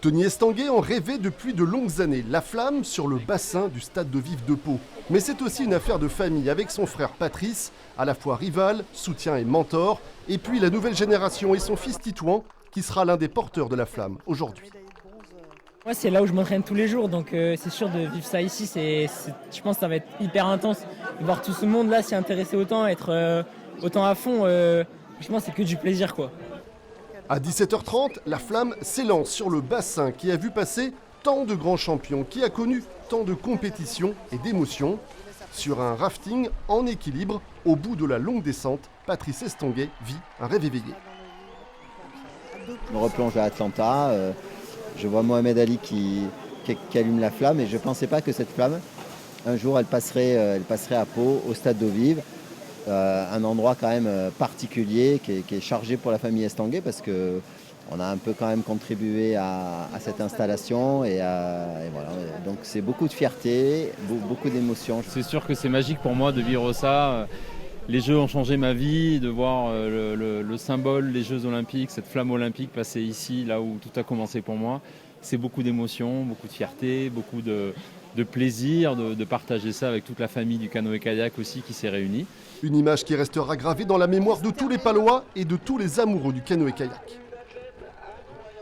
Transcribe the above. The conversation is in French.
Tony Estanguet en rêvait depuis de longues années, la flamme sur le bassin du stade de Vif de Pau. Mais c'est aussi une affaire de famille avec son frère Patrice, à la fois rival, soutien et mentor, et puis la nouvelle génération et son fils Titouan, qui sera l'un des porteurs de la flamme aujourd'hui. Moi, c'est là où je m'entraîne tous les jours, donc c'est sûr de vivre ça ici, je pense que ça va être hyper intense. Voir tout ce monde-là s'y intéresser autant, être autant à fond, franchement, c'est que du plaisir, quoi. À 17h30, la flamme s'élance sur le bassin qui a vu passer tant de grands champions, qui a connu tant de compétitions et d'émotions. Sur un rafting en équilibre, au bout de la longue descente, Patrice Estanguet vit un rêve éveillé. Je me replonge à Atlanta, je vois Mohamed Ali qui allume la flamme et je ne pensais pas que cette flamme, un jour, elle passerait à Pau, au stade d'eau vive. Un endroit quand même particulier qui est chargé pour la famille Estanguet parce qu'on a un peu quand même contribué à cette installation et voilà. Donc c'est beaucoup de fierté, beaucoup d'émotions. C'est sûr que c'est magique pour moi de vivre ça. Les Jeux ont changé ma vie, de voir le symbole des Jeux Olympiques, cette flamme olympique passer ici, là où tout a commencé pour moi. C'est beaucoup d'émotions, beaucoup de fierté, beaucoup de plaisir de partager ça avec toute la famille du canoë-kayak aussi qui s'est réunie. Une image qui restera gravée dans la mémoire de tous les Palois et de tous les amoureux du canoë-kayak.